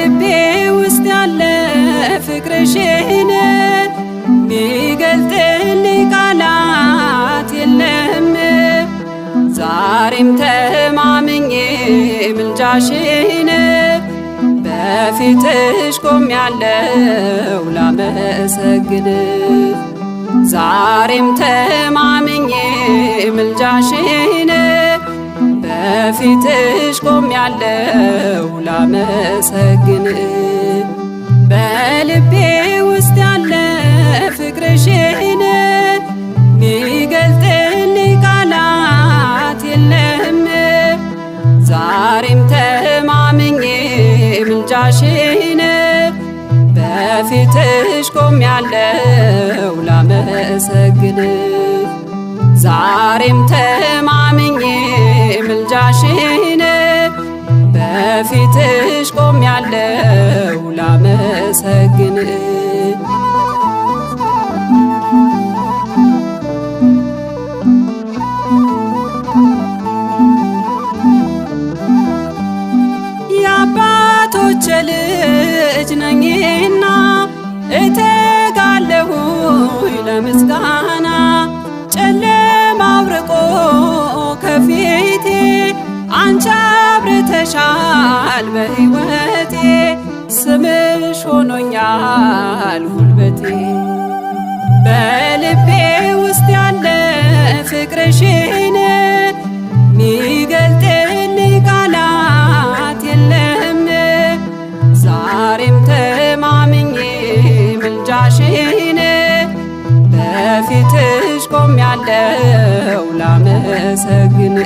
በልቤ ውስጥ ያለ ፍቅርሽን ሚገልጥልኝ ቃላት የለም። ዛሬም ተማምኜ ምልጃሽን በፊትሽ ቆሜያለሁ ላመሰግን። ዛሬም ተማምኜ ምልጃሽን በፊትሽ ቆሜያለሁ ላመሰግን። በልቤ ውስጥ ያለ ፍቅርሽን ሚገልጥልኝ ቃላት የለም። ዛሬም ተማምኜ ምልጃሽን በፊትሽ ቆሜያለሁ ላመሰግን። ዛሬም ተማምኜ ምልጃሽን በፊትሽ ቆሜያለሁ ላመሰግን። የአባቶች ልጅ ነኝና እተጋለሁ ለምስጋና። ጨለማው ርቆ ከፊቴ አንቺ አብርተሻል በሕይወቴ። ስምሽ ሆኖኛል ጉልበቴ። በልቤ ውስጥ ያለ ፍቅርሽን ሚገልጥልኝ ቃላት የለም። ዛሬም ተማምኜ ምልጃሽን በፊትሽ ቆሜያለሁ ላመሰግን።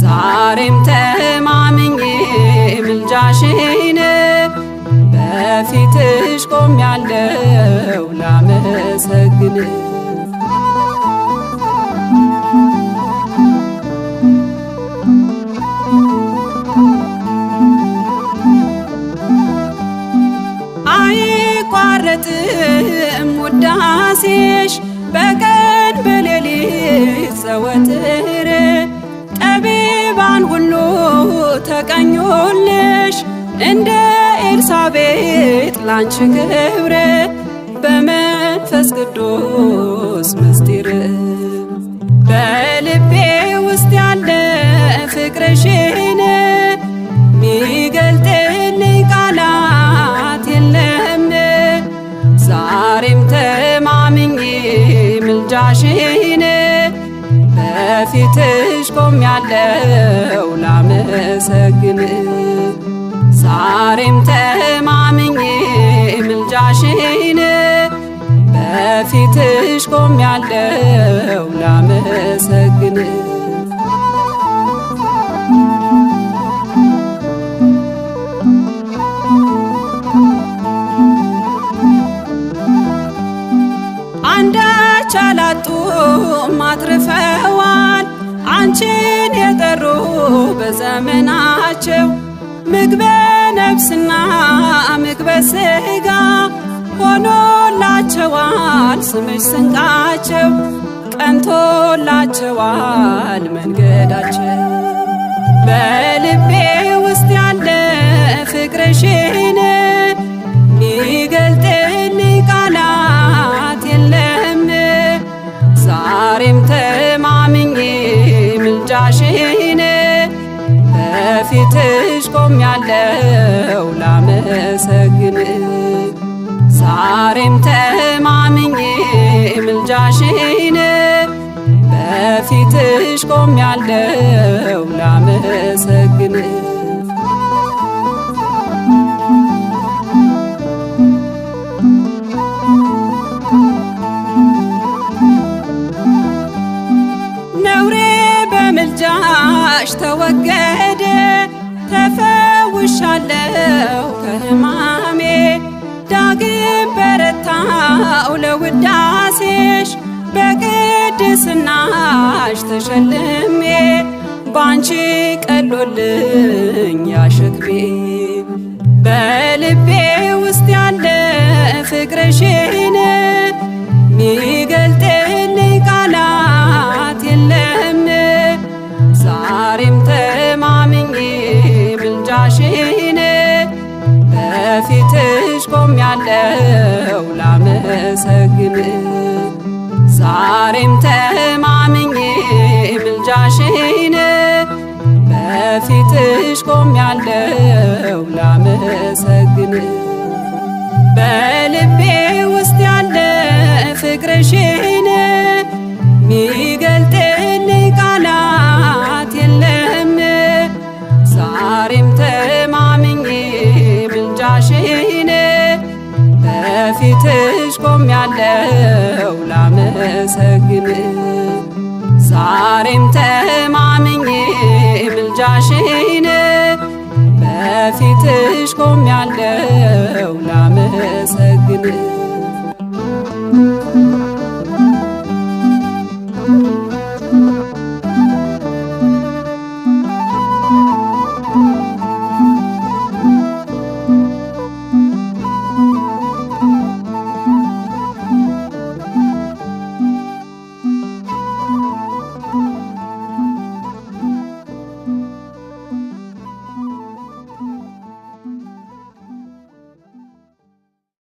ዛሬም ተማምኜ ምልጃሽን በፊትሽ ቆሜያለሁ ላመሰግን። አይቋረጥም ውዳሴሽ በቀን በሌሊት ዘወትር። ጠቢባን ሁሉ ተቀኙልሽ እንደ ኤልሳቤጥ ላንቺ ክብር። በመንፈስ ቅዱስ ምስጢር በልቤ ውስጥ ያለ ፍቅርሽን ሚገልጥልኝ ቃላት የለም። ዛሬም ተማምኜ ምልጃሽን በፊትሽ ቆሜያለሁ ላመሰግን። ዛሬም ተማምኜ ምልጃሽን በፊትሽ ቆሜያለሁ ላመሰግን። አንዳች አላጡም አትርፈዋል አንቺን የጠሩ በዘመናቸው። ምግበ ነፍስና ምግበ ሥጋ ሆኖላቸዋል ስምሽ ስንቃቸው። ቀንቶላቸዋል መንገዳቸው። በልቤ ውስጥ ያለ ፍቅርሽን ሚገልጥልኝ ቃላት የለም። ዛሬም ተማምኜ ምልጃሽን በፊትሽ ቆሜያለሁ ላመሰግን። ዛሬም ተማምኜ ምልጃሽን በፊትሽ ቆሜያለሁ ላመሰግን። ነውሬ በምልጃሽ ተወገደ። ተፈውሻለሁ ከሕማሜ። ዳግም በረታው ለውዳሴሽ በቅድስናሽ ተሸልሜ። ባንቺ ቀሎልኝ ሸክሜ። በልቤ ውስጥ ያለ ፍቅርሽን ሚገልጥልኝ ቃላት የለም። ዛሬም ተማምኜ ምልጃሽን ላመሰግን ዛሬም ተማምኜ ምልጃሽን በፊትሽ ቆሜያለሁ ላመሰግን በልቤ ውስጥ ያለ ፍቅርሽን ሚገልጥልኝ ቃላት የለም ዛሬም ተማምኜ ምልጃሽን በፊትሽ ቆሜያለሁ ላመሰግን ዛሬም ተማምኜ ምልጃሽን በፊትሽ ቆሜያለሁ ላመሰግን